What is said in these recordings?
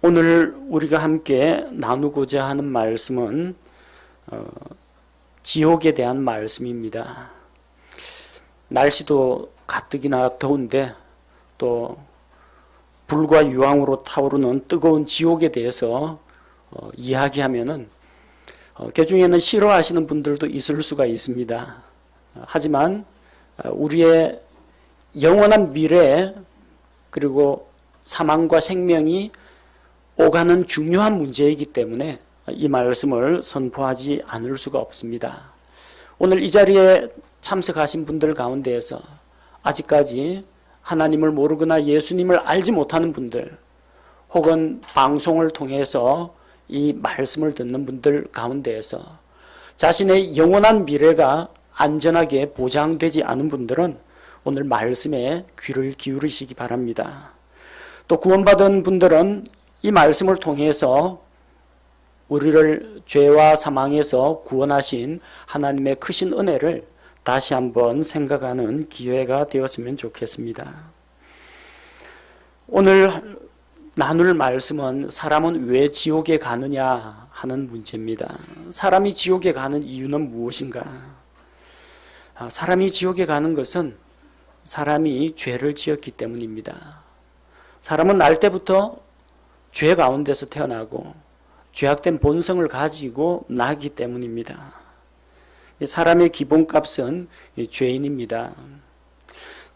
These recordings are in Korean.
오늘 우리가 함께 나누고자 하는 말씀은 지옥에 대한 말씀입니다. 날씨도 가뜩이나 더운데 또 불과 유황으로 타오르는 뜨거운 지옥에 대해서 이야기하면은 그중에는 싫어하시는 분들도 있을 수가 있습니다. 하지만 우리의 영원한 미래 그리고 사망과 생명이 오가는 중요한 문제이기 때문에 이 말씀을 선포하지 않을 수가 없습니다. 오늘 이 자리에 참석하신 분들 가운데에서 아직까지 하나님을 모르거나 예수님을 알지 못하는 분들, 혹은 방송을 통해서 이 말씀을 듣는 분들 가운데에서 자신의 영원한 미래가 안전하게 보장되지 않은 분들은 오늘 말씀에 귀를 기울이시기 바랍니다. 또 구원받은 분들은 이 말씀을 통해서 우리를 죄와 사망에서 구원하신 하나님의 크신 은혜를 다시 한번 생각하는 기회가 되었으면 좋겠습니다. 오늘 나눌 말씀은 사람은 왜 지옥에 가느냐 하는 문제입니다. 사람이 지옥에 가는 이유는 무엇인가? 사람이 지옥에 가는 것은 사람이 죄를 지었기 때문입니다. 사람은 날 때부터 죄 가운데서 태어나고 죄악된 본성을 가지고 나기 때문입니다. 사람의 기본값은 죄인입니다.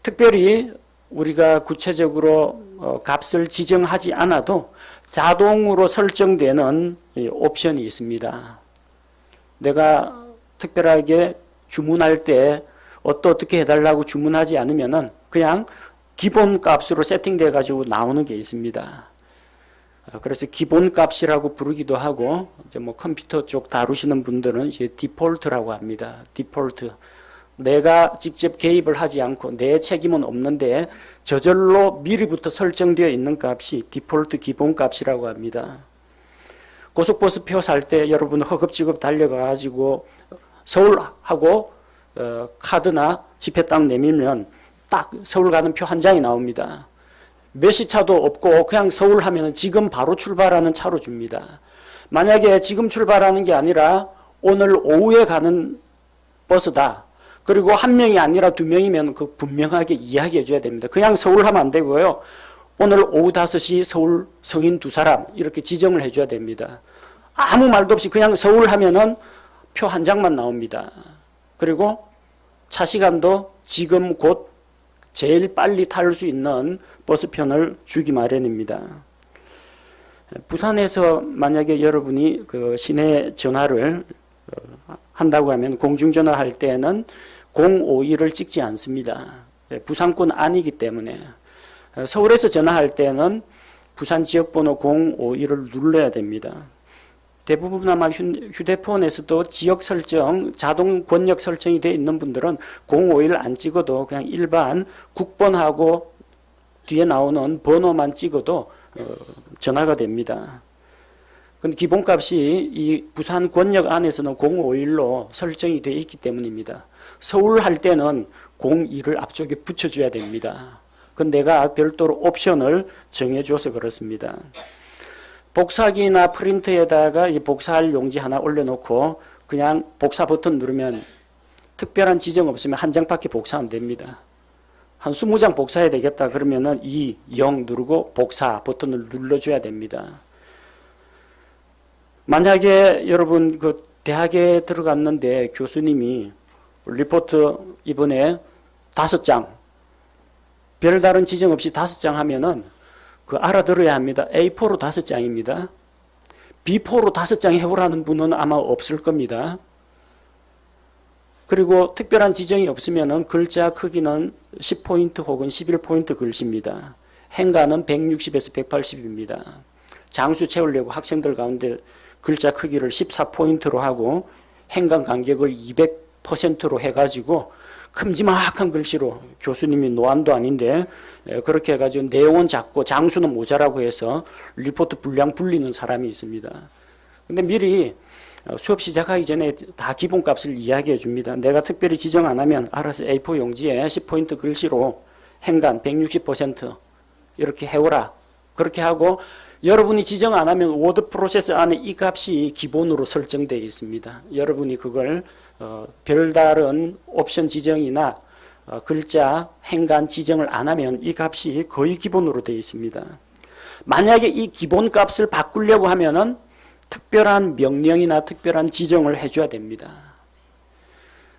특별히 우리가 구체적으로 값을 지정하지 않아도 자동으로 설정되는 옵션이 있습니다. 내가 특별하게 주문할 때 어떻게 해달라고 주문하지 않으면은 그냥 기본값으로 세팅돼 가지고 나오는 게 있습니다. 그래서 기본값이라고 부르기도 하고, 이제 컴퓨터 쪽 다루시는 분들은 이제 디폴트라고 합니다. 디폴트. 내가 직접 개입을 하지 않고 내 책임은 없는데 저절로 미리부터 설정되어 있는 값이 디폴트 기본값이라고 합니다. 고속버스 표 살 때 여러분 허겁지겁 달려가가지고 서울하고 카드나 지폐 딱 내밀면 딱 서울 가는 표 한 장이 나옵니다. 몇 시 차도 없고 그냥 서울 하면 지금 바로 출발하는 차로 줍니다. 만약에 지금 출발하는 게 아니라 오늘 오후에 가는 버스다. 그리고 한 명이 아니라 두 명이면 그 분명하게 이야기해 줘야 됩니다. 그냥 서울 하면 안 되고요. 오늘 오후 5시 서울 성인 2사람 이렇게 지정을 해 줘야 됩니다. 아무 말도 없이 그냥 서울 하면은 표 한 장만 나옵니다. 그리고 차 시간도 지금 곧 제일 빨리 탈 수 있는 버스편을 주기 마련입니다. 부산에서 만약에 여러분이 그 시내 전화를 한다고 하면 공중전화 할 때는 051을 찍지 않습니다. 부산권 아니기 때문에. 서울에서 전화할 때는 부산 지역번호 051을 눌러야 됩니다. 대부분 아마 휴대폰에서도 지역 설정, 자동 권역 설정이 되어 있는 분들은 051 안 찍어도 그냥 일반 국번하고 뒤에 나오는 번호만 찍어도 전화가 됩니다. 근데 기본값이 이 부산 권역 안에서는 051로 설정이 되어 있기 때문입니다. 서울 할 때는 02를 앞쪽에 붙여줘야 됩니다. 그건 내가 별도로 옵션을 정해줘서 그렇습니다. 복사기나 프린터에다가 이 복사할 용지 하나 올려놓고 그냥 복사 버튼 누르면 특별한 지정 없으면 한 장밖에 복사 안 됩니다. 한 20장 복사해야 되겠다 그러면은 2, 0 누르고 복사 버튼을 눌러줘야 됩니다. 만약에 여러분 그 대학에 들어갔는데 교수님이 리포트 이번에 5장 별다른 지정 없이 5장 하면은 그 알아들어야 합니다. A4로 5장입니다. B4로 5장 해오라는 분은 아마 없을 겁니다. 그리고 특별한 지정이 없으면은 글자 크기는 10포인트 혹은 11포인트 글씨입니다. 행가는 160에서 180입니다. 장수 채우려고 학생들 가운데 글자 크기를 14포인트로 하고 행간 간격을 200%로 해가지고 큼지막한 글씨로 교수님이 노안도 아닌데 그렇게 해가지고 내용은 작고 장수는 모자라고 해서 리포트 분량 불리는 사람이 있습니다. 근데 미리 수업 시작하기 전에 다 기본값을 이야기해 줍니다. 내가 특별히 지정 안 하면 알아서 A4 용지에 10포인트 글씨로 행간 160% 이렇게 해오라. 그렇게 하고 여러분이 지정 안 하면 워드 프로세서 안에 이 값이 기본으로 설정되어 있습니다. 여러분이 그걸 별다른 옵션 지정이나 글자, 행간 지정을 안 하면 이 값이 거의 기본으로 되어 있습니다. 만약에 이 기본 값을 바꾸려고 하면은 특별한 명령이나 특별한 지정을 해줘야 됩니다.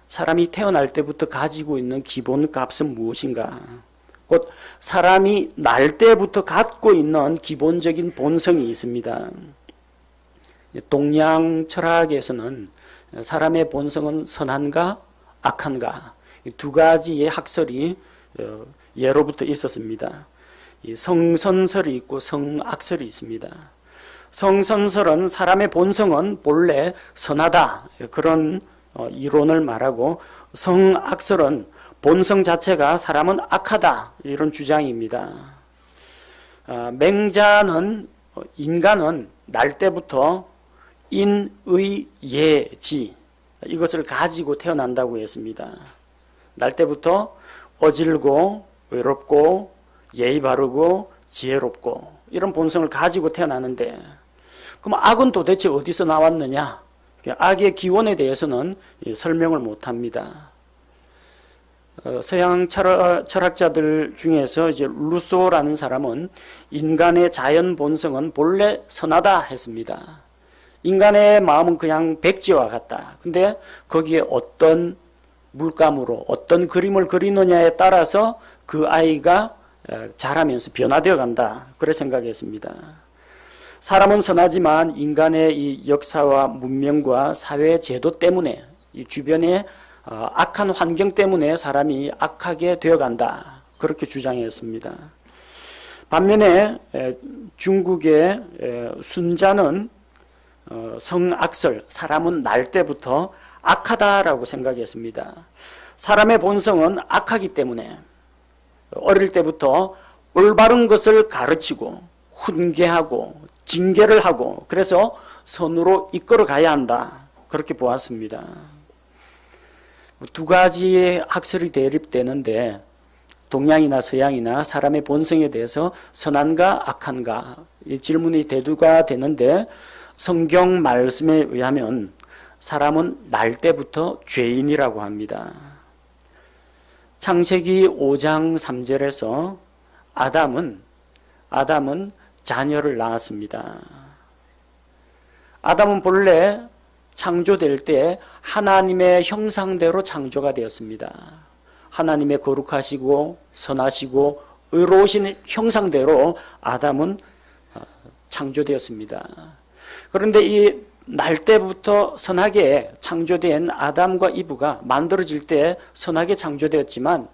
사람이 태어날 때부터 가지고 있는 기본 값은 무엇인가? 곧 사람이 날 때부터 갖고 있는 기본적인 본성이 있습니다. 동양 철학에서는 사람의 본성은 선한가 악한가 두 가지의 학설이 예로부터 있었습니다. 성선설이 있고 성악설이 있습니다. 성선설은 사람의 본성은 본래 선하다 그런 이론을 말하고, 성악설은 본성 자체가 사람은 악하다 이런 주장입니다. 맹자는 인간은 날 때부터 인, 의, 예, 지 이것을 가지고 태어난다고 했습니다. 날 때부터 어질고 외롭고 예의 바르고 지혜롭고 이런 본성을 가지고 태어나는데, 그럼 악은 도대체 어디서 나왔느냐? 악의 기원에 대해서는 설명을 못합니다. 서양 철학자들 중에서 이제 루소라는 사람은 인간의 자연 본성은 본래 선하다 했습니다. 인간의 마음은 그냥 백지와 같다. 근데 거기에 어떤 물감으로 어떤 그림을 그리느냐에 따라서 그 아이가 자라면서 변화되어 간다. 그래 생각했습니다. 사람은 선하지만 인간의 이 역사와 문명과 사회 제도 때문에 이 주변의 악한 환경 때문에 사람이 악하게 되어간다. 그렇게 주장했습니다. 반면에 중국의 순자는 성악설, 사람은 날 때부터 악하다라고 생각했습니다. 사람의 본성은 악하기 때문에 어릴 때부터 올바른 것을 가르치고 훈계하고 징계를 하고 그래서 선으로 이끌어 가야 한다. 그렇게 보았습니다. 두 가지의 학설이 대립되는데 동양이나 서양이나 사람의 본성에 대해서 선한가 악한가 이 질문이 대두가 되는데, 성경 말씀에 의하면 사람은 날 때부터 죄인이라고 합니다. 창세기 5장 3절에서 아담은 자녀를 낳았습니다. 아담은 본래 창조될 때 하나님의 형상대로 창조가 되었습니다. 하나님의 거룩하시고 선하시고 의로우신 형상대로 아담은 창조되었습니다. 그런데 이 날 때부터 선하게 창조된 아담과 이브가 만들어질 때 선하게 창조되었지만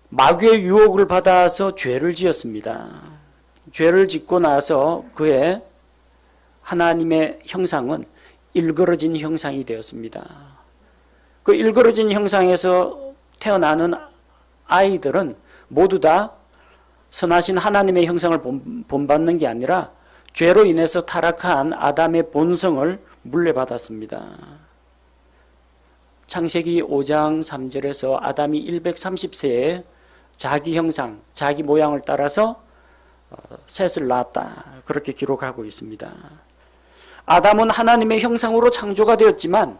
마귀의 유혹을 받아서 죄를 지었습니다. 죄를 짓고 나서 그의 하나님의 형상은 일그러진 형상이 되었습니다. 그 일그러진 형상에서 태어나는 아이들은 모두 다 선하신 하나님의 형상을 본받는 게 아니라 죄로 인해서 타락한 아담의 본성을 물려받았습니다. 창세기 5장 3절에서 아담이 130세에 자기 형상, 자기 모양을 따라서 셋을 낳았다. 그렇게 기록하고 있습니다. 아담은 하나님의 형상으로 창조가 되었지만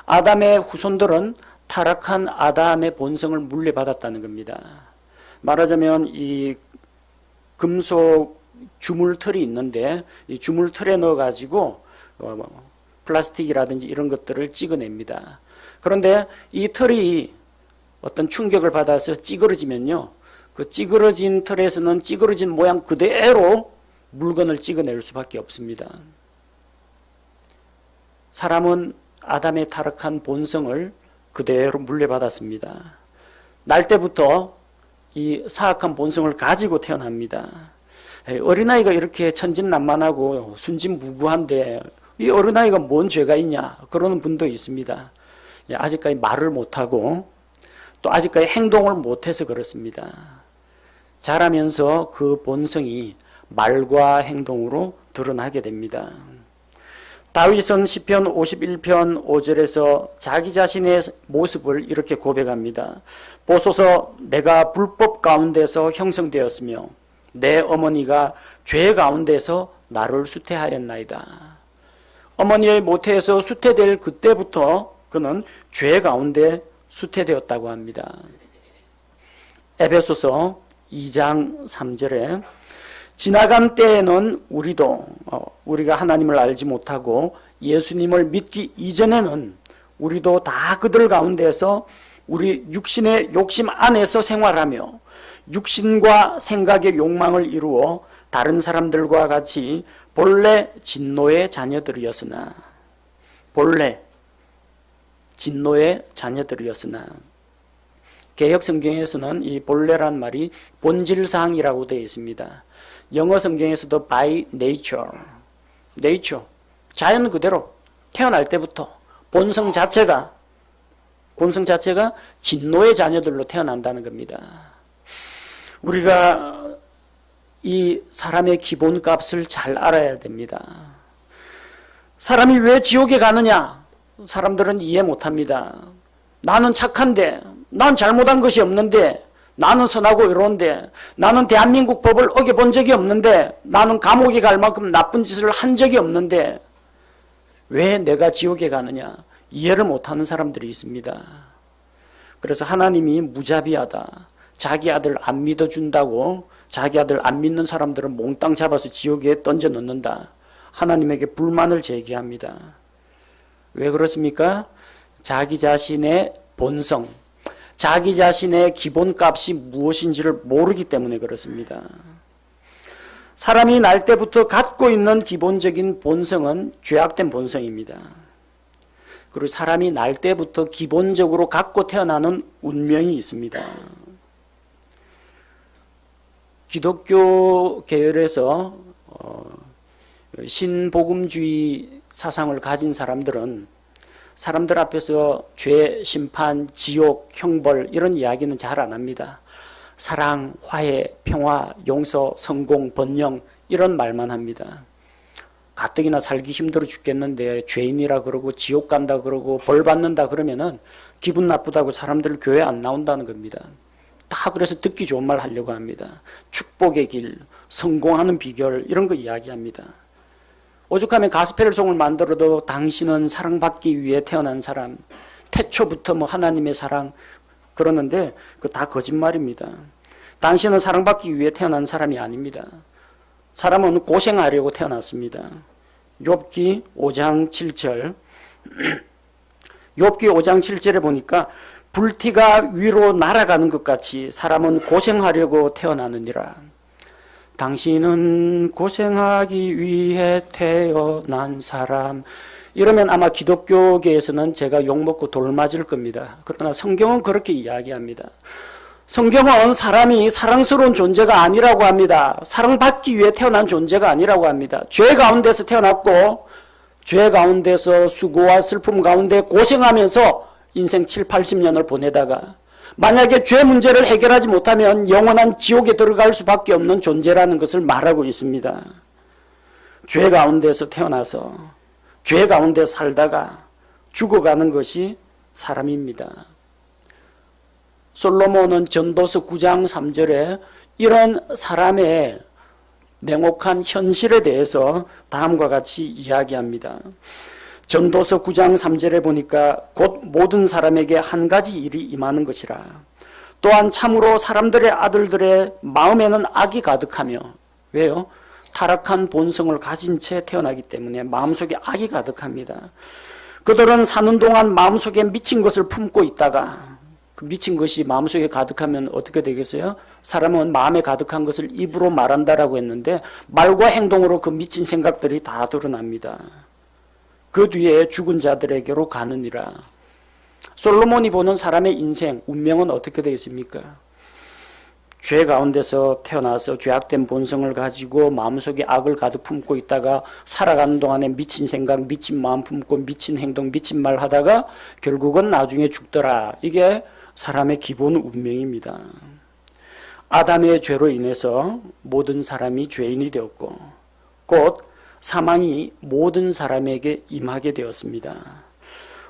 아담의 후손들은 타락한 아담의 본성을 물려받았다는 겁니다. 말하자면 이 금속 주물틀이 있는데 이 주물틀에 넣어가지고 플라스틱이라든지 이런 것들을 찍어냅니다. 그런데 이 틀이 어떤 충격을 받아서 찌그러지면요, 그 찌그러진 틀에서는 찌그러진 모양 그대로 물건을 찍어낼 수밖에 없습니다. 사람은 아담의 타락한 본성을 그대로 물려받았습니다. 날 때부터 이 사악한 본성을 가지고 태어납니다. 어린아이가 이렇게 천진난만하고 순진무구한데 이 어린아이가 뭔 죄가 있냐 그러는 분도 있습니다. 아직까지 말을 못하고 또 아직까지 행동을 못해서 그렇습니다. 자라면서 그 본성이 말과 행동으로 드러나게 됩니다. 다윗은 시편 51편 5절에서 자기 자신의 모습을 이렇게 고백합니다. 보소서, 내가 불법 가운데서 형성되었으며 내 어머니가 죄 가운데서 나를 수태하였나이다. 어머니의 모태에서 수태될 그때부터 그는 죄 가운데 수태되었다고 합니다. 에베소서 2장 3절에 지나간 때에는 우리가 하나님을 알지 못하고 예수님을 믿기 이전에는 우리도 다 그들 가운데서 우리 육신의 욕심 안에서 생활하며 육신과 생각의 욕망을 이루어 다른 사람들과 같이 본래 진노의 자녀들이었으나 개역 성경에서는 이 본래란 말이 본질상이라고 되어 있습니다. 영어 성경에서도 by nature, 자연 그대로 태어날 때부터 본성 자체가 진노의 자녀들로 태어난다는 겁니다. 우리가 이 사람의 기본값을 잘 알아야 됩니다. 사람이 왜 지옥에 가느냐? 사람들은 이해 못합니다. 나는 착한데, 난 잘못한 것이 없는데, 나는 선하고 이로운데, 나는 대한민국 법을 어겨본 적이 없는데, 나는 감옥에 갈 만큼 나쁜 짓을 한 적이 없는데 왜 내가 지옥에 가느냐? 이해를 못하는 사람들이 있습니다. 그래서 하나님이 무자비하다, 자기 아들 안 믿어준다고 자기 아들 안 믿는 사람들은 몽땅 잡아서 지옥에 던져 넣는다, 하나님에게 불만을 제기합니다. 왜 그렇습니까? 자기 자신의 본성, 자기 자신의 기본값이 무엇인지를 모르기 때문에 그렇습니다. 사람이 날 때부터 갖고 있는 기본적인 본성은 죄악된 본성입니다. 그리고 사람이 날 때부터 기본적으로 갖고 태어나는 운명이 있습니다. 기독교 계열에서 신복음주의 사상을 가진 사람들은 사람들 앞에서 죄, 심판, 지옥, 형벌 이런 이야기는 잘 안 합니다. 사랑, 화해, 평화, 용서, 성공, 번영 이런 말만 합니다. 가뜩이나 살기 힘들어 죽겠는데 죄인이라 그러고 지옥 간다 그러고 벌 받는다 그러면은 기분 나쁘다고 사람들 교회 안 나온다는 겁니다. 다 그래서 듣기 좋은 말 하려고 합니다. 축복의 길, 성공하는 비결 이런 거 이야기합니다. 오죽하면 가스펠송을 만들어도 당신은 사랑받기 위해 태어난 사람, 태초부터 하나님의 사랑 그러는데 그거 다 거짓말입니다. 당신은 사랑받기 위해 태어난 사람이 아닙니다. 사람은 고생하려고 태어났습니다. 욥기 5장 7절 욥기 5장 7절에 보니까 불티가 위로 날아가는 것 같이 사람은 고생하려고 태어나느니라. 당신은 고생하기 위해 태어난 사람. 이러면 아마 기독교계에서는 제가 욕먹고 돌 맞을 겁니다. 그러나 성경은 그렇게 이야기합니다. 성경은 사람이 사랑스러운 존재가 아니라고 합니다. 사랑받기 위해 태어난 존재가 아니라고 합니다. 죄 가운데서 태어났고 죄 가운데서 수고와 슬픔 가운데 고생하면서 인생 7, 80년을 보내다가 만약에 죄 문제를 해결하지 못하면 영원한 지옥에 들어갈 수밖에 없는 존재라는 것을 말하고 있습니다. 죄 가운데서 태어나서 죄 가운데 살다가 죽어가는 것이 사람입니다. 솔로몬은 전도서 9장 3절에 이런 사람의 냉혹한 현실에 대해서 다음과 같이 이야기합니다. 전도서 9장 3절에 보니까 곧 모든 사람에게 한 가지 일이 임하는 것이라. 또한 참으로 사람들의 아들들의 마음에는 악이 가득하며, 왜요? 타락한 본성을 가진 채 태어나기 때문에 마음속에 악이 가득합니다. 그들은 사는 동안 마음속에 미친 것을 품고 있다가 그 미친 것이 마음속에 가득하면 어떻게 되겠어요? 사람은 마음에 가득한 것을 입으로 말한다라고 했는데 말과 행동으로 그 미친 생각들이 다 드러납니다. 그 뒤에 죽은 자들에게로 가느니라. 솔로몬이 보는 사람의 인생, 운명은 어떻게 되어 있습니까? 죄 가운데서 태어나서 죄악된 본성을 가지고 마음속에 악을 가득 품고 있다가 살아가는 동안에 미친 생각, 미친 마음 품고 미친 행동, 미친 말 하다가 결국은 나중에 죽더라. 이게 사람의 기본 운명입니다. 아담의 죄로 인해서 모든 사람이 죄인이 되었고 곧 사망이 모든 사람에게 임하게 되었습니다.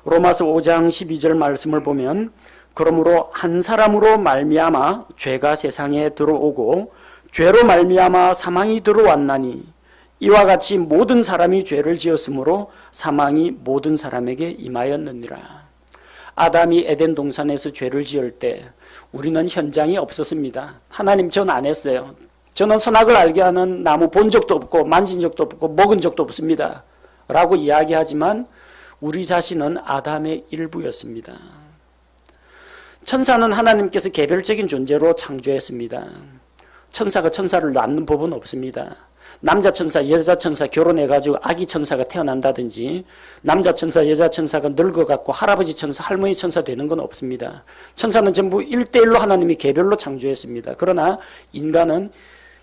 로마서 5장 12절 말씀을 보면 그러므로 한 사람으로 말미암아 죄가 세상에 들어오고 죄로 말미암아 사망이 들어왔나니 이와 같이 모든 사람이 죄를 지었으므로 사망이 모든 사람에게 임하였느니라. 아담이 에덴 동산에서 죄를 지을 때 우리는 현장이 없었습니다. 하나님 전 안 했어요. 저는 선악을 알게 하는 나무 본 적도 없고 만진 적도 없고 먹은 적도 없습니다. 라고 이야기하지만 우리 자신은 아담의 일부였습니다. 천사는 하나님께서 개별적인 존재로 창조했습니다. 천사가 천사를 낳는 법은 없습니다. 남자 천사, 여자 천사 결혼해가지고 아기 천사가 태어난다든지 남자 천사, 여자 천사가 늙어갖고 할아버지 천사, 할머니 천사 되는 건 없습니다. 천사는 전부 1대1로 하나님이 개별로 창조했습니다. 그러나 인간은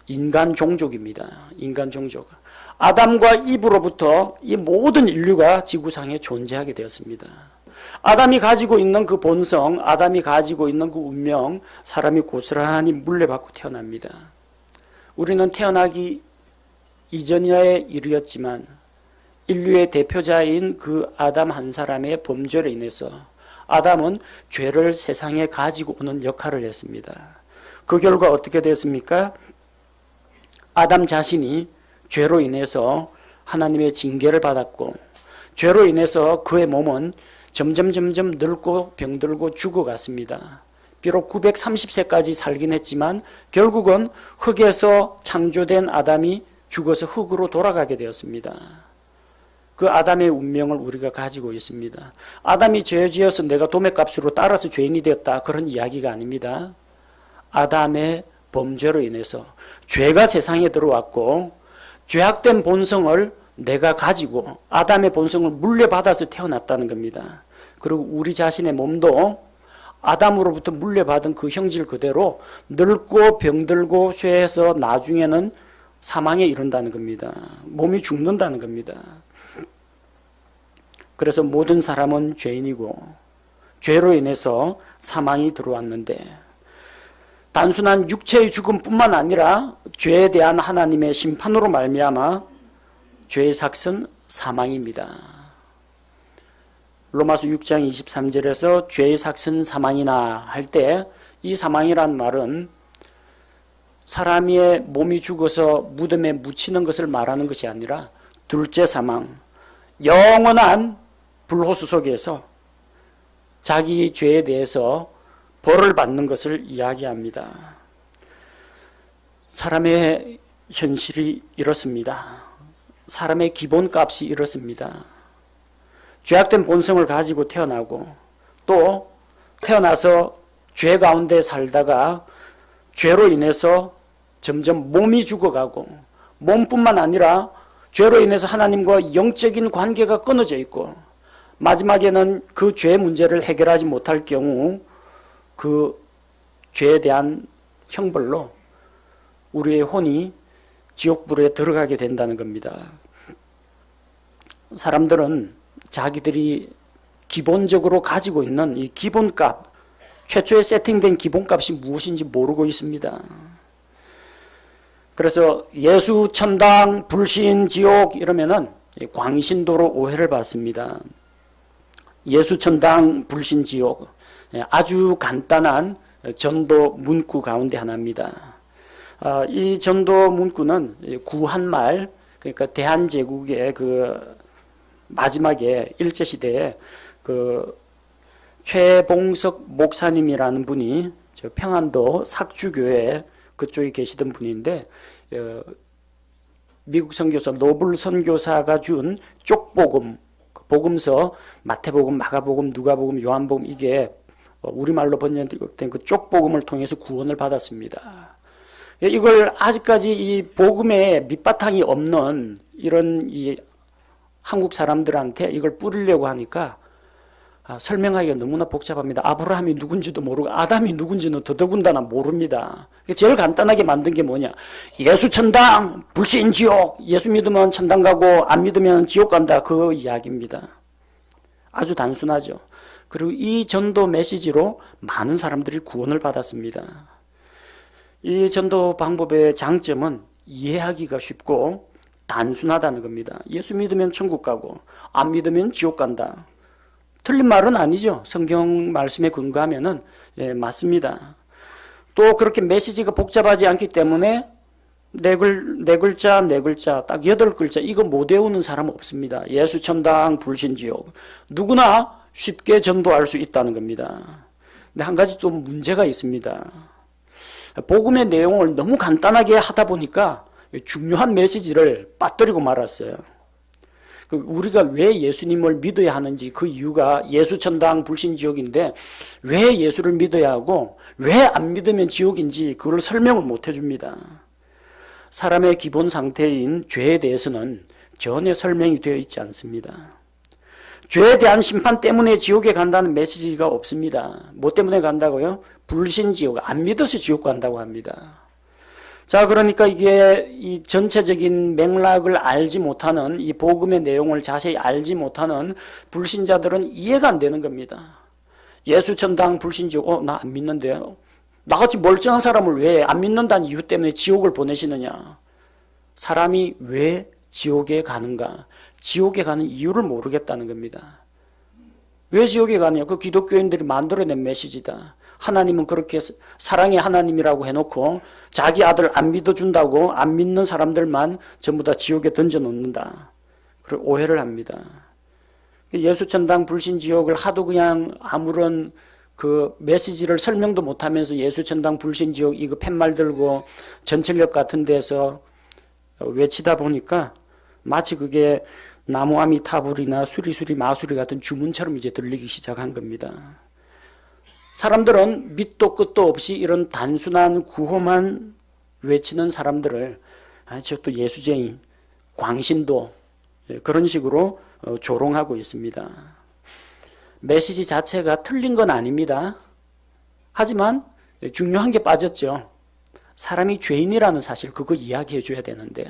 인간 종족입니다. 인간 종족. 아담과 이브로부터 이 모든 인류가 지구상에 존재하게 되었습니다. 아담이 가지고 있는 그 본성, 아담이 가지고 있는 그 운명, 사람이 고스란히 물려받고 태어납니다. 우리는 태어나기 이전의 일이었지만 인류의 대표자인 그 아담 한 사람의 범죄로 인해서 아담은 죄를 세상에 가지고 오는 역할을 했습니다. 그 결과 어떻게 됐습니까? 아담 자신이 죄로 인해서 하나님의 징계를 받았고 죄로 인해서 그의 몸은 점점 늙고 병들고 죽어갔습니다. 비록 930세까지 살긴 했지만 결국은 흙에서 창조된 아담이 죽어서 흙으로 돌아가게 되었습니다. 그 아담의 운명을 우리가 가지고 있습니다. 아담이 죄 지어서 내가 도매값으로 따라서 죄인이 되었다, 그런 이야기가 아닙니다. 아담의 범죄로 인해서 죄가 세상에 들어왔고 죄악된 본성을 내가 가지고 아담의 본성을 물려받아서 태어났다는 겁니다. 그리고 우리 자신의 몸도 아담으로부터 물려받은 그 형질 그대로 늙고 병들고 쇠해서 나중에는 사망에 이른다는 겁니다. 몸이 죽는다는 겁니다. 그래서 모든 사람은 죄인이고 죄로 인해서 사망이 들어왔는데 단순한 육체의 죽음뿐만 아니라 죄에 대한 하나님의 심판으로 말미암아 죄의 삭은 사망입니다. 로마서 6장 23절에서 죄의 삭은 사망이나 할 때 이 사망이란 말은 사람의 몸이 죽어서 무덤에 묻히는 것을 말하는 것이 아니라 둘째 사망, 영원한 불호수 속에서 자기 죄에 대해서 벌을 받는 것을 이야기합니다. 사람의 현실이 이렇습니다. 사람의 기본값이 이렇습니다. 죄악된 본성을 가지고 태어나고 또 태어나서 죄 가운데 살다가 죄로 인해서 점점 몸이 죽어가고 몸뿐만 아니라 죄로 인해서 하나님과 영적인 관계가 끊어져 있고 마지막에는 그 죄 문제를 해결하지 못할 경우 그 죄에 대한 형벌로 우리의 혼이 지옥불에 들어가게 된다는 겁니다. 사람들은 자기들이 기본적으로 가지고 있는 이 기본값, 최초에 세팅된 기본값이 무엇인지 모르고 있습니다. 그래서 예수, 천당, 불신, 지옥 이러면은 광신도로 오해를 받습니다. 예수, 천당, 불신, 지옥, 아주 간단한 전도 문구 가운데 하나입니다. 이 전도 문구는 구한말, 그러니까 대한제국의 그 마지막에 일제시대에 그 최봉석 목사님이라는 분이 저 평안도 삭주교회 그쪽에 계시던 분인데 미국 선교사 노블 선교사가 준 쪽복음, 복음서 마태복음, 마가복음, 누가복음, 요한복음 이게 우리말로 번역된 그 쪽복음을 통해서 구원을 받았습니다. 이걸 아직까지 이 복음에 밑바탕이 없는 이런 이 한국 사람들한테 이걸 뿌리려고 하니까 설명하기가 너무나 복잡합니다. 아브라함이 누군지도 모르고 아담이 누군지는 더더군다나 모릅니다. 제일 간단하게 만든 게 뭐냐? 예수 천당, 불신 지옥. 예수 믿으면 천당 가고 안 믿으면 지옥 간다. 그 이야기입니다. 아주 단순하죠. 그리고 이 전도 메시지로 많은 사람들이 구원을 받았습니다. 이 전도 방법의 장점은 이해하기가 쉽고 단순하다는 겁니다. 예수 믿으면 천국 가고 안 믿으면 지옥 간다. 틀린 말은 아니죠. 성경 말씀에 근거하면은 맞습니다. 또 그렇게 메시지가 복잡하지 않기 때문에 네 글자 딱 8글자 이거 못 외우는 사람 없습니다. 예수 천당 불신지옥 누구나 쉽게 전도할 수 있다는 겁니다. 근데 한 가지 또 문제가 있습니다. 복음의 내용을 너무 간단하게 하다 보니까 중요한 메시지를 빠뜨리고 말았어요. 우리가 왜 예수님을 믿어야 하는지 그 이유가 예수 천당 불신지옥인데 왜 예수를 믿어야 하고 왜 안 믿으면 지옥인지 그걸 설명을 못 해줍니다. 사람의 기본 상태인 죄에 대해서는 전혀 설명이 되어 있지 않습니다. 죄에 대한 심판 때문에 지옥에 간다는 메시지가 없습니다. 뭐 때문에 간다고요? 불신지옥, 안 믿어서 지옥 간다고 합니다. 자, 그러니까 이게 이 전체적인 맥락을 알지 못하는 이 복음의 내용을 자세히 알지 못하는 불신자들은 이해가 안 되는 겁니다. 예수 천당 불신지옥, 나 안 믿는데요. 나같이 멀쩡한 사람을 왜 안 믿는다는 이유 때문에 지옥을 보내시느냐? 사람이 왜 지옥에 가는가? 지옥에 가는 이유를 모르겠다는 겁니다. 왜 지옥에 가느냐? 그 기독교인들이 만들어낸 메시지다. 하나님은 그렇게 사랑의 하나님이라고 해놓고 자기 아들 안 믿어준다고 안 믿는 사람들만 전부 다 지옥에 던져놓는다. 그리고 오해를 합니다. 예수 천당 불신지옥을 하도 그냥 아무런 그 메시지를 설명도 못하면서 예수 천당 불신지옥 이거 팻말 들고 전철역 같은 데서 외치다 보니까 마치 그게 나무아미타불이나 수리수리 마수리 같은 주문처럼 이제 들리기 시작한 겁니다. 사람들은 밑도 끝도 없이 이런 단순한 구호만 외치는 사람들을 저또 예수쟁이, 광신도 그런 식으로 조롱하고 있습니다. 메시지 자체가 틀린 건 아닙니다. 하지만 중요한 게 빠졌죠. 사람이 죄인이라는 사실 그거 이야기해 줘야 되는데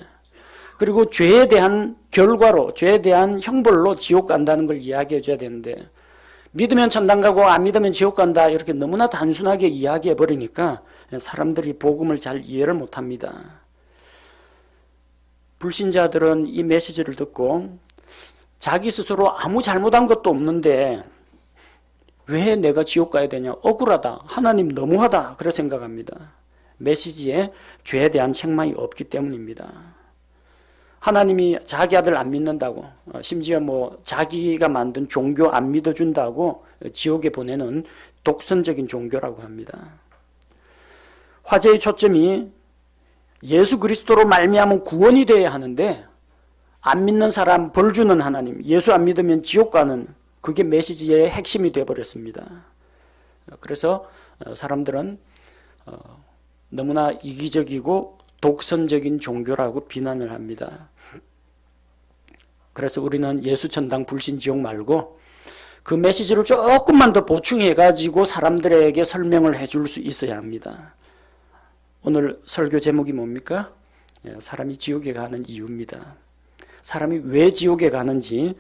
그리고 죄에 대한 결과로 죄에 대한 형벌로 지옥 간다는 걸 이야기해 줘야 되는데 믿으면 천당 가고 안 믿으면 지옥 간다 이렇게 너무나 단순하게 이야기해 버리니까 사람들이 복음을 잘 이해를 못합니다. 불신자들은 이 메시지를 듣고 자기 스스로 아무 잘못한 것도 없는데 왜 내가 지옥 가야 되냐? 억울하다. 하나님 너무하다. 그렇게 생각합니다. 메시지에 죄에 대한 책망이 없기 때문입니다. 하나님이 자기 아들 안 믿는다고 심지어 뭐 자기가 만든 종교 안 믿어준다고 지옥에 보내는 독선적인 종교라고 합니다. 화제의 초점이 예수 그리스도로 말미암은 구원이 되어야 하는데 안 믿는 사람 벌 주는 하나님, 예수 안 믿으면 지옥 가는 그게 메시지의 핵심이 되어버렸습니다. 그래서 사람들은 너무나 이기적이고 독선적인 종교라고 비난을 합니다. 그래서 우리는 예수 천당 불신지옥 말고 그 메시지를 조금만 더 보충해가지고 사람들에게 설명을 해줄 수 있어야 합니다. 오늘 설교 제목이 뭡니까? 사람이 지옥에 가는 이유입니다. 사람이 왜 지옥에 가는지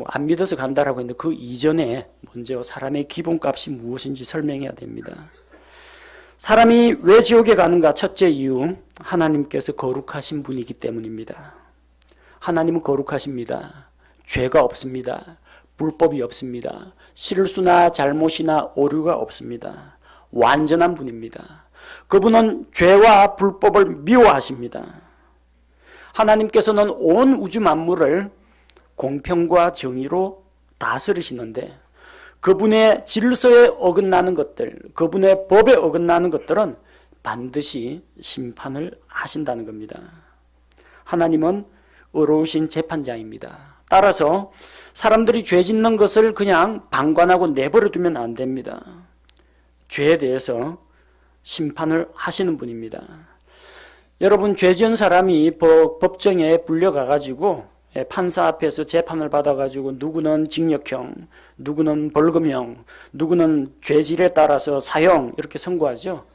안 믿어서 간다라고 했는데 그 이전에 먼저 사람의 기본값이 무엇인지 설명해야 됩니다. 사람이 왜 지옥에 가는가? 첫째 이유, 하나님께서 거룩하신 분이기 때문입니다. 하나님은 거룩하십니다. 죄가 없습니다. 불법이 없습니다. 실수나 잘못이나 오류가 없습니다. 완전한 분입니다. 그분은 죄와 불법을 미워하십니다. 하나님께서는 온 우주 만물을 공평과 정의로 다스리시는데 그분의 질서에 어긋나는 것들, 그분의 법에 어긋나는 것들은 반드시 심판을 하신다는 겁니다. 하나님은 의로우신 재판장입니다. 따라서 사람들이 죄 짓는 것을 그냥 방관하고 내버려 두면 안 됩니다. 죄에 대해서 심판을 하시는 분입니다. 여러분, 죄 지은 사람이 법정에 불려가가지고 판사 앞에서 재판을 받아가지고 누구는 징역형, 누구는 벌금형, 누구는 죄질에 따라서 사형 이렇게 선고하죠.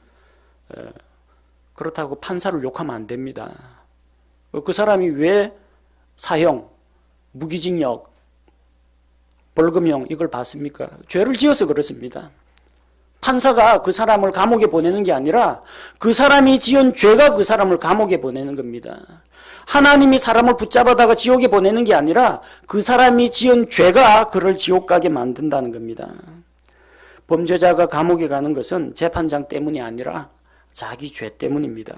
그렇다고 판사를 욕하면 안 됩니다. 그 사람이 왜 사형, 무기징역, 벌금형 이걸 받습니까? 죄를 지어서 그렇습니다. 판사가 그 사람을 감옥에 보내는 게 아니라 그 사람이 지은 죄가 그 사람을 감옥에 보내는 겁니다. 하나님이 사람을 붙잡아다가 지옥에 보내는 게 아니라 그 사람이 지은 죄가 그를 지옥 가게 만든다는 겁니다. 범죄자가 감옥에 가는 것은 재판장 때문이 아니라 자기 죄 때문입니다.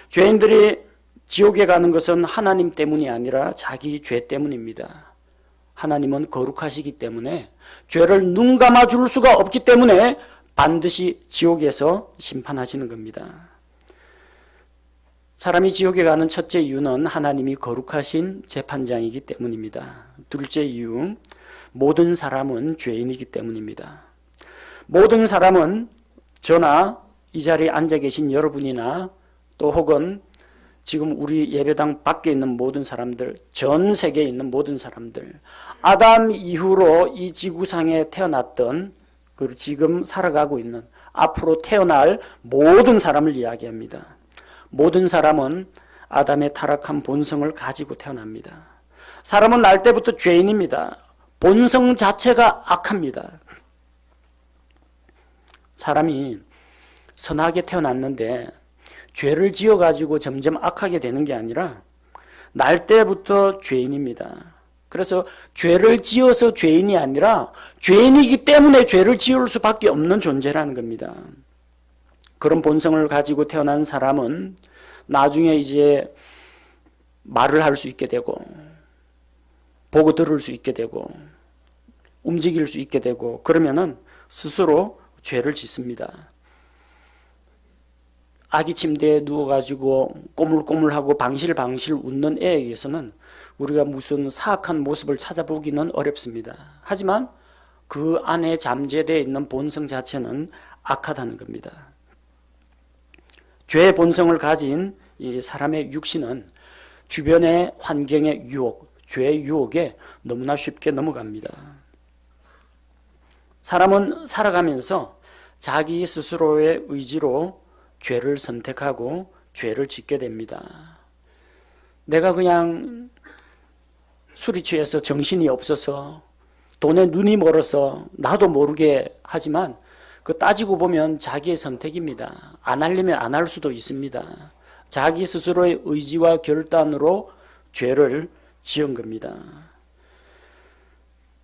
죄인들이 지옥에 가는 것은 하나님 때문이 아니라 자기 죄 때문입니다. 하나님은 거룩하시기 때문에 죄를 눈 감아 줄 수가 없기 때문에 반드시 지옥에서 심판하시는 겁니다. 사람이 지옥에 가는 첫째 이유는 하나님이 거룩하신 재판장이기 때문입니다. 둘째 이유, 모든 사람은 죄인이기 때문입니다. 모든 사람은 저나 이 자리에 앉아 계신 여러분이나 또 혹은 지금 우리 예배당 밖에 있는 모든 사람들, 전 세계에 있는 모든 사람들, 아담 이후로 이 지구상에 태어났던 그리고 지금 살아가고 있는 앞으로 태어날 모든 사람을 이야기합니다. 모든 사람은 아담의 타락한 본성을 가지고 태어납니다. 사람은 날 때부터 죄인입니다. 본성 자체가 악합니다. 사람이 선하게 태어났는데 죄를 지어가지고 점점 악하게 되는 게 아니라 날 때부터 죄인입니다. 그래서 죄를 지어서 죄인이 아니라 죄인이기 때문에 죄를 지을 수밖에 없는 존재라는 겁니다. 그런 본성을 가지고 태어난 사람은 나중에 이제 말을 할 수 있게 되고 보고 들을 수 있게 되고 움직일 수 있게 되고 그러면은 스스로 죄를 짓습니다. 아기 침대에 누워가지고 꼬물꼬물하고 방실방실 웃는 애에게서는 우리가 무슨 사악한 모습을 찾아보기는 어렵습니다. 하지만 그 안에 잠재되어 있는 본성 자체는 악하다는 겁니다. 죄의 본성을 가진 이 사람의 육신은 주변의 환경의 유혹, 죄의 유혹에 너무나 쉽게 넘어갑니다. 사람은 살아가면서 자기 스스로의 의지로 죄를 선택하고 죄를 짓게 됩니다. 내가 그냥 술이 취해서 정신이 없어서 돈에 눈이 멀어서 나도 모르게 하지만 그 따지고 보면 자기의 선택입니다. 안 하려면 안 할 수도 있습니다. 자기 스스로의 의지와 결단으로 죄를 지은 겁니다.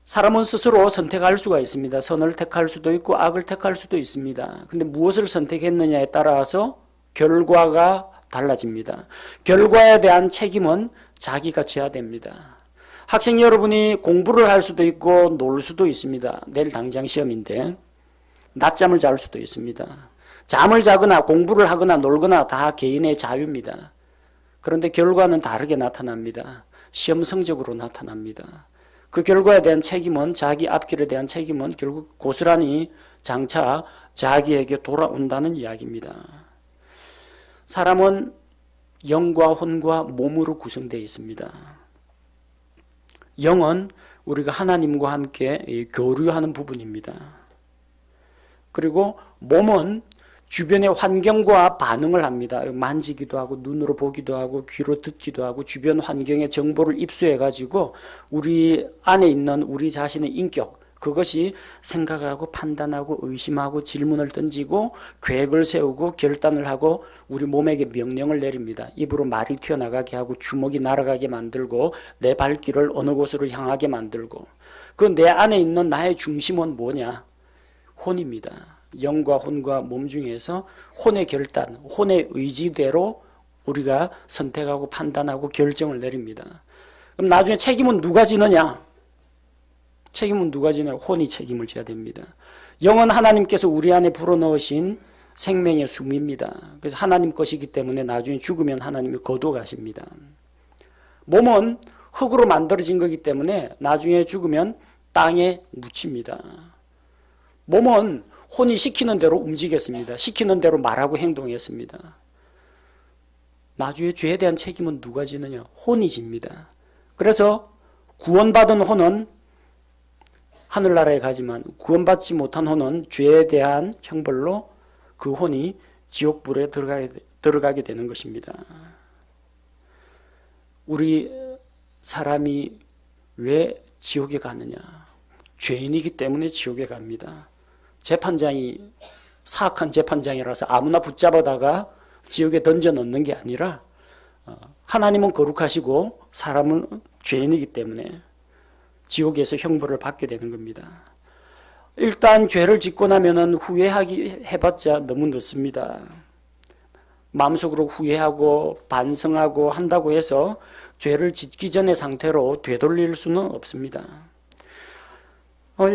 사람은 스스로 선택할 수가 있습니다. 선을 택할 수도 있고 악을 택할 수도 있습니다. 근데 무엇을 선택했느냐에 따라서 결과가 달라집니다. 결과에 대한 책임은 자기가 져야 됩니다. 학생 여러분이 공부를 할 수도 있고 놀 수도 있습니다. 내일 당장 시험인데 낮잠을 잘 수도 있습니다. 잠을 자거나 공부를 하거나 놀거나 다 개인의 자유입니다. 그런데 결과는 다르게 나타납니다. 시험 성적으로 나타납니다. 그 결과에 대한 책임은 자기 앞길에 대한 책임은 결국 고스란히 장차 자기에게 돌아온다는 이야기입니다. 사람은 영과 혼과 몸으로 구성되어 있습니다. 영은 우리가 하나님과 함께 교류하는 부분입니다. 그리고 몸은 주변의 환경과 반응을 합니다. 만지기도 하고 눈으로 보기도 하고 귀로 듣기도 하고 주변 환경의 정보를 입수해가지고 우리 안에 있는 우리 자신의 인격, 그것이 생각하고 판단하고 의심하고 질문을 던지고 계획을 세우고 결단을 하고 우리 몸에게 명령을 내립니다. 입으로 말이 튀어나가게 하고 주먹이 날아가게 만들고 내 발길을 어느 곳으로 향하게 만들고 그 내 안에 있는 나의 중심은 뭐냐? 혼입니다. 영과 혼과 몸 중에서 혼의 결단, 혼의 의지대로 우리가 선택하고 판단하고 결정을 내립니다. 그럼 나중에 책임은 누가 지느냐? 책임은 누가 지느냐? 혼이 책임을 져야 됩니다. 영은 하나님께서 우리 안에 불어넣으신 생명의 숨입니다. 그래서 하나님 것이기 때문에 나중에 죽으면 하나님이 거두어가십니다. 몸은 흙으로 만들어진 거기 때문에 나중에 죽으면 땅에 묻힙니다. 몸은 혼이 시키는 대로 움직였습니다. 시키는 대로 말하고 행동했습니다. 나중에 죄에 대한 책임은 누가 지느냐? 혼이 집니다. 그래서 구원받은 혼은 하늘나라에 가지만 구원받지 못한 혼은 죄에 대한 형벌로 그 혼이 지옥불에 들어가게 되는 것입니다. 우리 사람이 왜 지옥에 가느냐? 죄인이기 때문에 지옥에 갑니다. 재판장이 사악한 재판장이라서 아무나 붙잡아다가 지옥에 던져 넣는 게 아니라 하나님은 거룩하시고 사람은 죄인이기 때문에 지옥에서 형벌을 받게 되는 겁니다. 일단 죄를 짓고 나면은 후회하기 해봤자 너무 늦습니다. 마음속으로 후회하고 반성하고 한다고 해서 죄를 짓기 전의 상태로 되돌릴 수는 없습니다.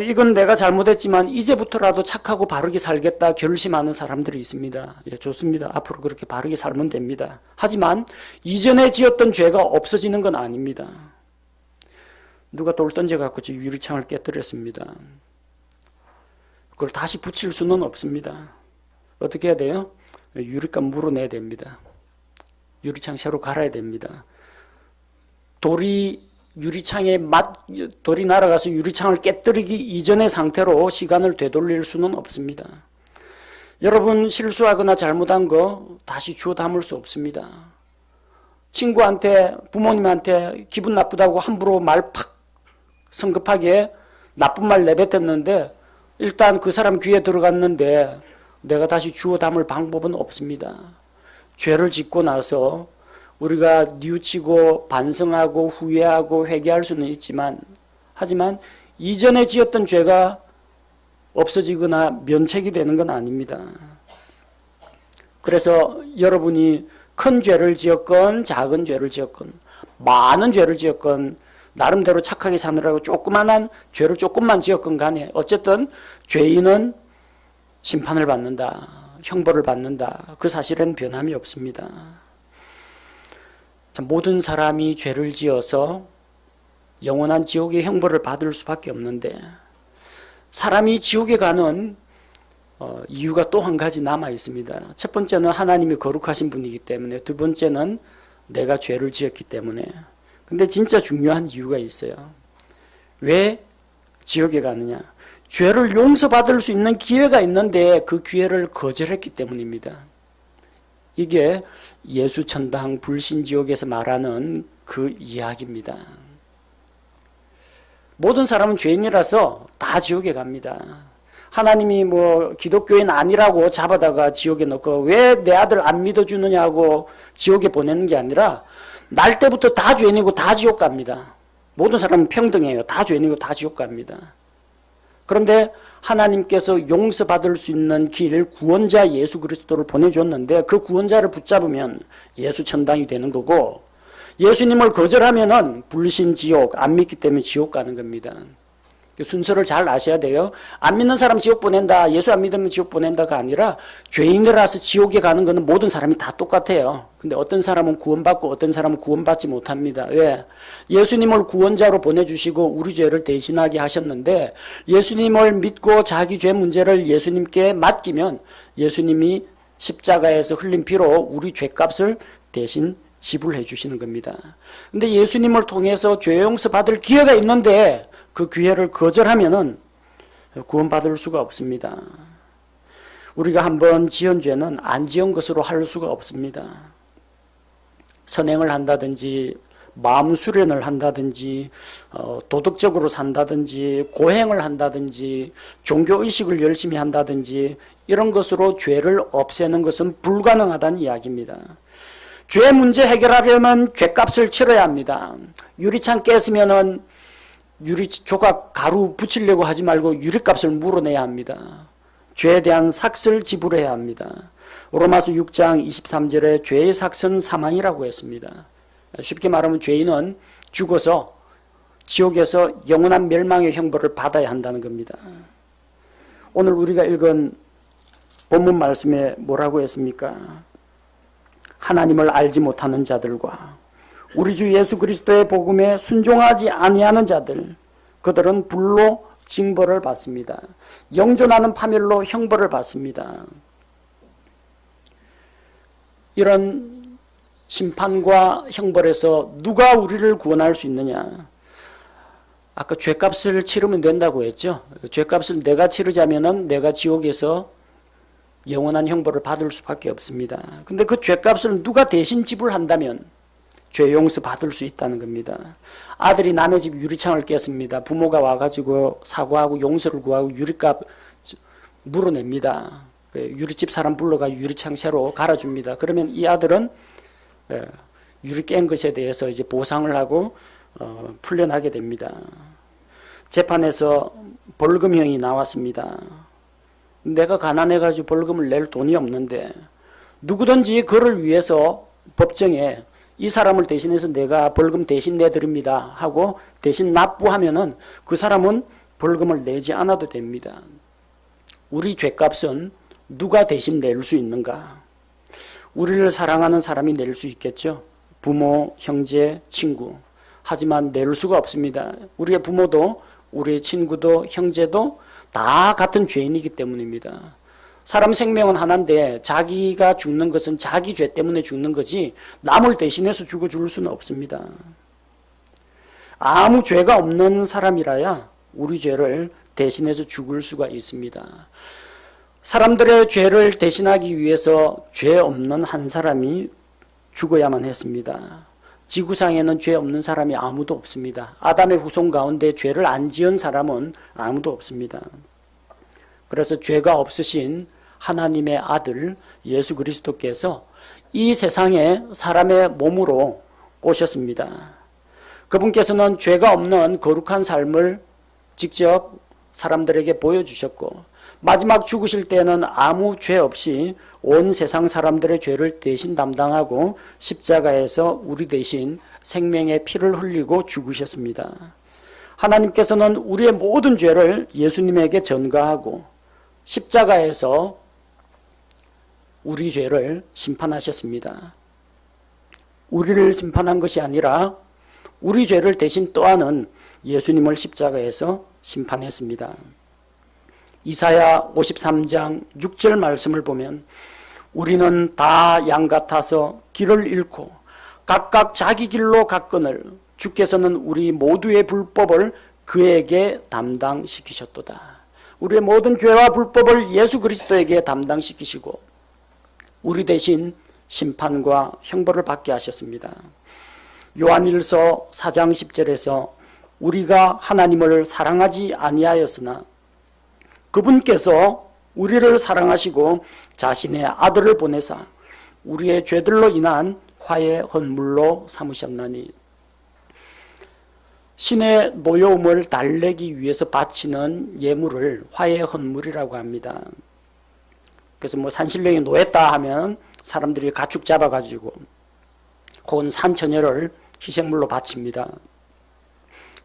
이건 내가 잘못했지만 이제부터라도 착하고 바르게 살겠다 결심하는 사람들이 있습니다. 예, 좋습니다. 앞으로 그렇게 바르게 살면 됩니다. 하지만 이전에 지었던 죄가 없어지는 건 아닙니다. 누가 돌 던져갖고 유리창을 깨뜨렸습니다. 그걸 다시 붙일 수는 없습니다. 어떻게 해야 돼요? 유리값 물어내야 됩니다. 유리창 새로 갈아야 됩니다. 돌이 날아가서 유리창을 깨뜨리기 이전의 상태로 시간을 되돌릴 수는 없습니다. 여러분 실수하거나 잘못한 거 다시 주워 담을 수 없습니다. 친구한테, 부모님한테 기분 나쁘다고 함부로 말 팍 성급하게 나쁜 말 내뱉었는데 일단 그 사람 귀에 들어갔는데 내가 다시 주워 담을 방법은 없습니다. 죄를 짓고 나서 우리가 뉘우치고 반성하고 후회하고 회개할 수는 있지만 하지만 이전에 지었던 죄가 없어지거나 면책이 되는 건 아닙니다. 그래서 여러분이 큰 죄를 지었건 작은 죄를 지었건 많은 죄를 지었건 나름대로 착하게 사느라고 조그만한 죄를 조금만 지었건 간에 어쨌든 죄인은 심판을 받는다. 형벌을 받는다. 그 사실은 변함이 없습니다. 모든 사람이 죄를 지어서 영원한 지옥의 형벌을 받을 수밖에 없는데 사람이 지옥에 가는 이유가 또 한 가지 남아 있습니다. 첫 번째는 하나님이 거룩하신 분이기 때문에, 두 번째는 내가 죄를 지었기 때문에. 근데 진짜 중요한 이유가 있어요. 왜 지옥에 가느냐? 죄를 용서받을 수 있는 기회가 있는데 그 기회를 거절했기 때문입니다. 이게 예수천당 불신지옥에서 말하는 그 이야기입니다. 모든 사람은 죄인이라서 다 지옥에 갑니다. 하나님이 기독교인 아니라고 잡아다가 지옥에 넣고 왜 내 아들 안 믿어주느냐고 지옥에 보내는 게 아니라 날 때부터 다 죄인이고 다 지옥 갑니다. 모든 사람은 평등해요. 다 죄인이고 다 지옥 갑니다. 그런데 하나님께서 용서받을 수 있는 길, 구원자 예수 그리스도를 보내줬는데 그 구원자를 붙잡으면 예수 천당이 되는 거고, 예수님을 거절하면은 불신 지옥, 안 믿기 때문에 지옥 가는 겁니다. 순서를 잘 아셔야 돼요. 안 믿는 사람 지옥 보낸다, 예수 안 믿으면 지옥 보낸다가 아니라 죄인이라서 지옥에 가는 것은 모든 사람이 다 똑같아요. 근데 어떤 사람은 구원받고 어떤 사람은 구원받지 못합니다. 왜? 예수님을 구원자로 보내주시고 우리 죄를 대신하게 하셨는데 예수님을 믿고 자기 죄 문제를 예수님께 맡기면 예수님이 십자가에서 흘린 피로 우리 죄값을 대신 지불해 주시는 겁니다. 근데 예수님을 통해서 죄 용서 받을 기회가 있는데 그 기회를 거절하면은 구원받을 수가 없습니다. 우리가 한번 지은 죄는 안 지은 것으로 할 수가 없습니다. 선행을 한다든지 마음 수련을 한다든지 도덕적으로 산다든지 고행을 한다든지 종교의식을 열심히 한다든지 이런 것으로 죄를 없애는 것은 불가능하다는 이야기입니다. 죄 문제 해결하려면 죄값을 치러야 합니다. 유리창 깼으면은 유리 조각 가루 붙이려고 하지 말고 유리값을 물어내야 합니다. 죄에 대한 삭을 지불해야 합니다. 로마서 6장 23절에 죄의 삭은 사망이라고 했습니다. 쉽게 말하면 죄인은 죽어서 지옥에서 영원한 멸망의 형벌을 받아야 한다는 겁니다. 오늘 우리가 읽은 본문 말씀에 뭐라고 했습니까? 하나님을 알지 못하는 자들과 우리 주 예수 그리스도의 복음에 순종하지 아니하는 자들, 그들은 불로 징벌을 받습니다. 영존하는 파멸로 형벌을 받습니다. 이런 심판과 형벌에서 누가 우리를 구원할 수 있느냐? 아까 죄값을 치르면 된다고 했죠. 죄값을 내가 치르자면은 내가 지옥에서 영원한 형벌을 받을 수밖에 없습니다. 근데 그 죄값을 누가 대신 지불한다면 죄 용서 받을 수 있다는 겁니다. 아들이 남의 집 유리창을 깼습니다. 부모가 와가지고 사과하고 용서를 구하고 유리값 물어냅니다. 유리집 사람 불러가 유리창 새로 갈아줍니다. 그러면 이 아들은 유리 깬 것에 대해서 이제 보상을 하고 풀려나게 됩니다. 재판에서 벌금형이 나왔습니다. 내가 가난해가지고 벌금을 낼 돈이 없는데 누구든지 그를 위해서 법정에 이 사람을 대신해서 내가 벌금 대신 내드립니다 하고 대신 납부하면은 그 사람은 벌금을 내지 않아도 됩니다. 우리 죄값은 누가 대신 낼 수 있는가? 우리를 사랑하는 사람이 낼 수 있겠죠. 부모, 형제, 친구. 하지만 낼 수가 없습니다. 우리의 부모도 우리의 친구도 형제도 다 같은 죄인이기 때문입니다. 사람 생명은 하나인데 자기가 죽는 것은 자기 죄 때문에 죽는 거지 남을 대신해서 죽어줄 수는 없습니다. 아무 죄가 없는 사람이라야 우리 죄를 대신해서 죽을 수가 있습니다. 사람들의 죄를 대신하기 위해서 죄 없는 한 사람이 죽어야만 했습니다. 지구상에는 죄 없는 사람이 아무도 없습니다. 아담의 후손 가운데 죄를 안 지은 사람은 아무도 없습니다. 그래서 죄가 없으신 하나님의 아들 예수 그리스도께서 이 세상에 사람의 몸으로 오셨습니다. 그분께서는 죄가 없는 거룩한 삶을 직접 사람들에게 보여주셨고 마지막 죽으실 때는 아무 죄 없이 온 세상 사람들의 죄를 대신 담당하고 십자가에서 우리 대신 생명의 피를 흘리고 죽으셨습니다. 하나님께서는 우리의 모든 죄를 예수님에게 전가하고 십자가에서 우리 죄를 심판하셨습니다. 우리를 심판한 것이 아니라 우리 죄를 대신 떠안은 예수님을 십자가에서 심판했습니다. 이사야 53장 6절 말씀을 보면 우리는 다 양 같아서 길을 잃고 각각 자기 길로 갔거늘 주께서는 우리 모두의 불법을 그에게 담당시키셨도다. 우리의 모든 죄와 불법을 예수 그리스도에게 담당시키시고 우리 대신 심판과 형벌을 받게 하셨습니다. 요한일서 4장 10절에서 우리가 하나님을 사랑하지 아니하였으나 그분께서 우리를 사랑하시고 자신의 아들을 보내사 우리의 죄들로 인한 화의 헌물로 삼으셨나니 신의 노여움을 달래기 위해서 바치는 예물을 화의 헌물이라고 합니다. 그래서 뭐 산신령이 노했다 하면 사람들이 가축 잡아가지고 혹은 산처녀를 희생물로 바칩니다.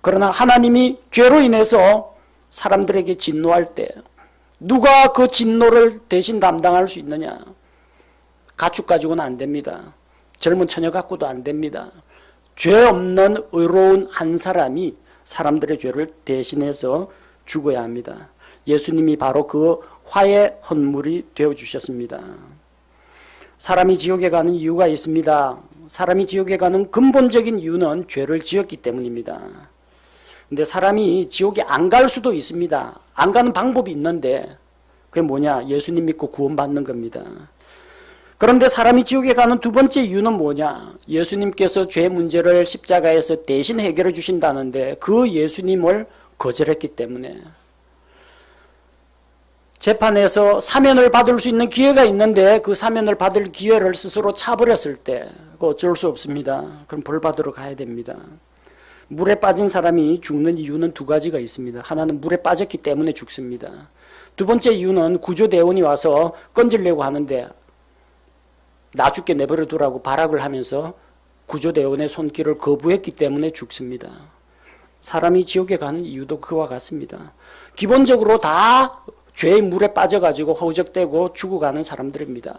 그러나 하나님이 죄로 인해서 사람들에게 진노할 때 누가 그 진노를 대신 담당할 수 있느냐? 가축 가지고는 안 됩니다. 젊은 처녀 갖고도 안 됩니다. 죄 없는 의로운 한 사람이 사람들의 죄를 대신해서 죽어야 합니다. 예수님이 바로 그 화의 헌물이 되어주셨습니다. 사람이 지옥에 가는 이유가 있습니다. 사람이 지옥에 가는 근본적인 이유는 죄를 지었기 때문입니다. 근데 사람이 지옥에 안 갈 수도 있습니다. 안 가는 방법이 있는데 그게 뭐냐? 예수님 믿고 구원받는 겁니다. 그런데 사람이 지옥에 가는 두 번째 이유는 뭐냐? 예수님께서 죄 문제를 십자가에서 대신 해결해 주신다는데 그 예수님을 거절했기 때문에 재판에서 사면을 받을 수 있는 기회가 있는데 그 사면을 받을 기회를 스스로 차버렸을 때 그거 어쩔 수 없습니다. 그럼 벌 받으러 가야 됩니다. 물에 빠진 사람이 죽는 이유는 두 가지가 있습니다. 하나는 물에 빠졌기 때문에 죽습니다. 두 번째 이유는 구조대원이 와서 건지려고 하는데 나 죽게 내버려 두라고 발악을 하면서 구조대원의 손길을 거부했기 때문에 죽습니다. 사람이 지옥에 가는 이유도 그와 같습니다. 기본적으로 다 죄의 물에 빠져가지고 허우적대고 죽어가는 사람들입니다.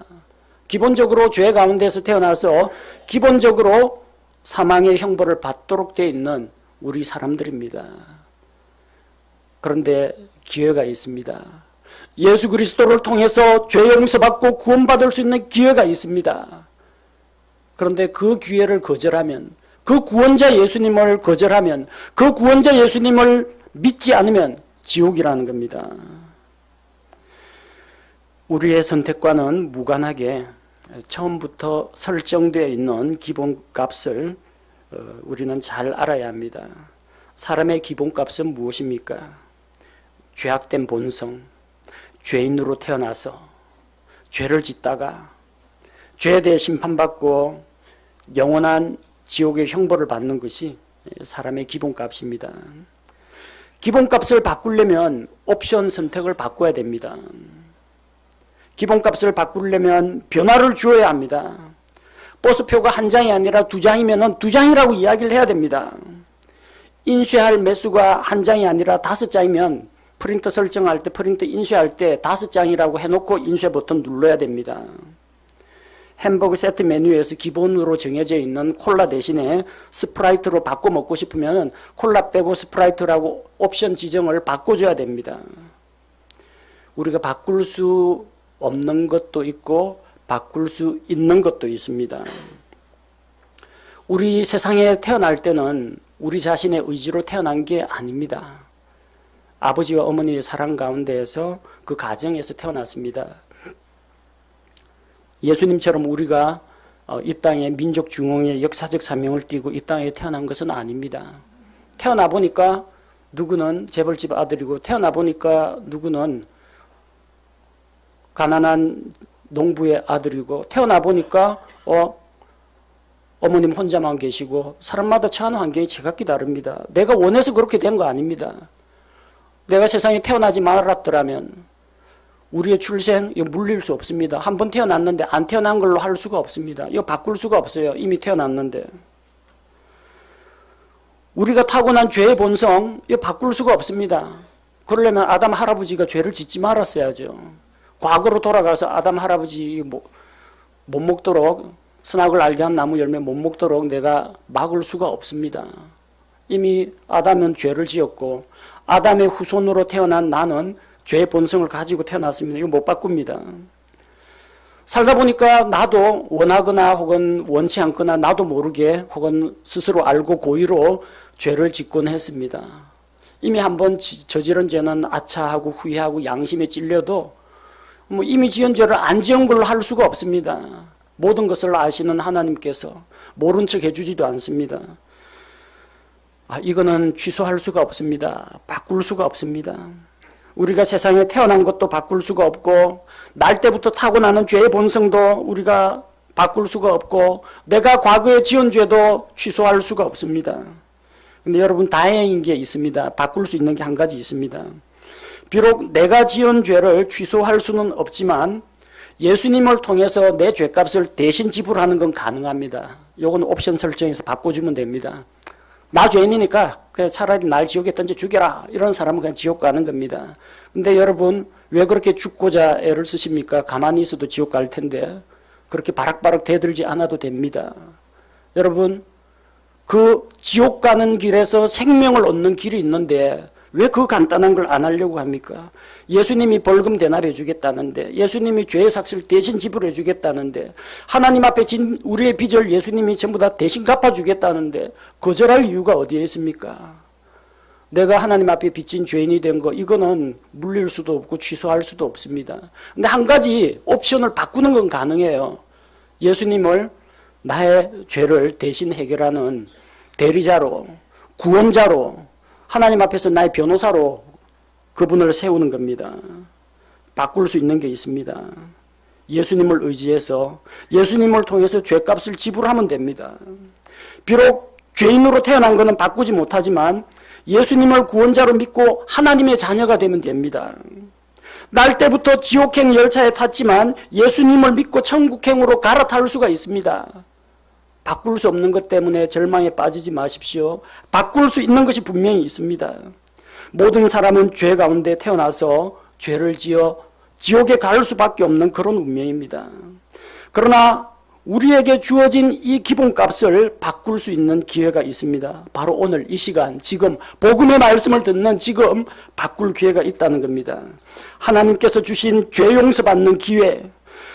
기본적으로 죄 가운데서 태어나서 기본적으로 사망의 형벌을 받도록 되어 있는 우리 사람들입니다. 그런데 기회가 있습니다. 예수 그리스도를 통해서 죄 용서받고 구원받을 수 있는 기회가 있습니다. 그런데 그 기회를 거절하면, 그 구원자 예수님을 거절하면, 그 구원자 예수님을 믿지 않으면 지옥이라는 겁니다. 우리의 선택과는 무관하게 처음부터 설정되어 있는 기본값을 우리는 잘 알아야 합니다. 사람의 기본값은 무엇입니까? 죄악된 본성, 죄인으로 태어나서 죄를 짓다가 죄에 대해 심판받고 영원한 지옥의 형벌을 받는 것이 사람의 기본값입니다. 기본값을 바꾸려면 옵션 선택을 바꿔야 됩니다. 기본값을 바꾸려면 변화를 주어야 합니다. 버스표가 한 장이 아니라 두 장이면 두 장이라고 이야기를 해야 됩니다. 인쇄할 매수가 한 장이 아니라 5장이면 프린터 설정할 때, 프린터 인쇄할 때 5장이라고 해놓고 인쇄 버튼 눌러야 됩니다. 햄버거 세트 메뉴에서 기본으로 정해져 있는 콜라 대신에 스프라이트로 바꿔 먹고 싶으면 콜라 빼고 스프라이트라고 옵션 지정을 바꿔줘야 됩니다. 우리가 바꿀 수 없는 것도 있고 바꿀 수 있는 것도 있습니다. 우리 세상에 태어날 때는 우리 자신의 의지로 태어난 게 아닙니다. 아버지와 어머니의 사랑 가운데에서 그 가정에서 태어났습니다. 예수님처럼 우리가 이 땅에 민족 중흥의 역사적 사명을 띠고 이 땅에 태어난 것은 아닙니다. 태어나 보니까 누구는 재벌집 아들이고 태어나 보니까 누구는 가난한 농부의 아들이고 태어나 보니까 어머님 혼자만 계시고 사람마다 처한 환경이 제각기 다릅니다. 내가 원해서 그렇게 된 거 아닙니다. 내가 세상에 태어나지 말았더라면 우리의 출생 이거 물릴 수 없습니다. 한 번 태어났는데 안 태어난 걸로 할 수가 없습니다. 이거 바꿀 수가 없어요. 이미 태어났는데. 우리가 타고난 죄의 본성 이거 바꿀 수가 없습니다. 그러려면 아담 할아버지가 죄를 짓지 말았어야죠. 과거로 돌아가서 아담 할아버지 못 먹도록 선악을 알게 한 나무 열매 못 먹도록 내가 막을 수가 없습니다. 이미 아담은 죄를 지었고 아담의 후손으로 태어난 나는 죄의 본성을 가지고 태어났습니다. 이거 못 바꿉니다. 살다 보니까 나도 원하거나 혹은 원치 않거나 나도 모르게 혹은 스스로 알고 고의로 죄를 짓곤 했습니다. 이미 한번 저지른 죄는 아차하고 후회하고 양심에 찔려도 이미 지은 죄를 안 지은 걸로 할 수가 없습니다. 모든 것을 아시는 하나님께서 모른 척 해주지도 않습니다. 이거는 취소할 수가 없습니다. 바꿀 수가 없습니다. 우리가 세상에 태어난 것도 바꿀 수가 없고 날 때부터 타고나는 죄의 본성도 우리가 바꿀 수가 없고 내가 과거에 지은 죄도 취소할 수가 없습니다. 근데 여러분 다행인 게 있습니다. 바꿀 수 있는 게 한 가지 있습니다. 비록 내가 지은 죄를 취소할 수는 없지만 예수님을 통해서 내 죄값을 대신 지불하는 건 가능합니다. 요건 옵션 설정해서 바꿔주면 됩니다. 나 죄인이니까 그냥 차라리 날 지옥에 던져 죽여라. 이런 사람은 그냥 지옥 가는 겁니다. 근데 여러분 왜 그렇게 죽고자 애를 쓰십니까? 가만히 있어도 지옥 갈 텐데 그렇게 바락바락 대들지 않아도 됩니다. 여러분 그 지옥 가는 길에서 생명을 얻는 길이 있는데 왜 그 간단한 걸 안 하려고 합니까? 예수님이 벌금 대납해 주겠다는데 예수님이 죄의 삭슬 대신 지불해 주겠다는데 하나님 앞에 진 우리의 빚을 예수님이 전부 다 대신 갚아주겠다는데 거절할 이유가 어디에 있습니까? 내가 하나님 앞에 빚진 죄인이 된 거 이거는 물릴 수도 없고 취소할 수도 없습니다. 근데 한 가지 옵션을 바꾸는 건 가능해요. 예수님을 나의 죄를 대신 해결하는 대리자로 구원자로 하나님 앞에서 나의 변호사로 그분을 세우는 겁니다. 바꿀 수 있는 게 있습니다. 예수님을 의지해서 예수님을 통해서 죄값을 지불하면 됩니다. 비록 죄인으로 태어난 것은 바꾸지 못하지만 예수님을 구원자로 믿고 하나님의 자녀가 되면 됩니다. 날 때부터 지옥행 열차에 탔지만 예수님을 믿고 천국행으로 갈아탈 수가 있습니다. 바꿀 수 없는 것 때문에 절망에 빠지지 마십시오. 바꿀 수 있는 것이 분명히 있습니다. 모든 사람은 죄 가운데 태어나서 죄를 지어 지옥에 갈 수밖에 없는 그런 운명입니다. 그러나 우리에게 주어진 이 기본값을 바꿀 수 있는 기회가 있습니다. 바로 오늘 이 시간 지금 복음의 말씀을 듣는 지금 바꿀 기회가 있다는 겁니다. 하나님께서 주신 죄 용서받는 기회,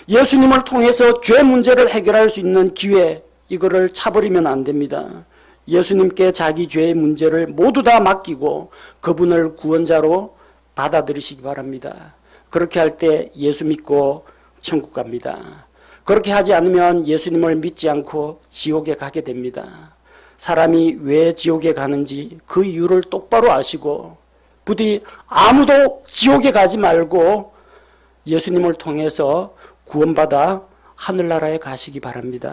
예수님을 통해서 죄 문제를 해결할 수 있는 기회, 이거를 차버리면 안 됩니다. 예수님께 자기 죄의 문제를 모두 다 맡기고 그분을 구원자로 받아들이시기 바랍니다. 그렇게 할 때 예수 믿고 천국 갑니다. 그렇게 하지 않으면 예수님을 믿지 않고 지옥에 가게 됩니다. 사람이 왜 지옥에 가는지 그 이유를 똑바로 아시고 부디 아무도 지옥에 가지 말고 예수님을 통해서 구원받아 하늘나라에 가시기 바랍니다.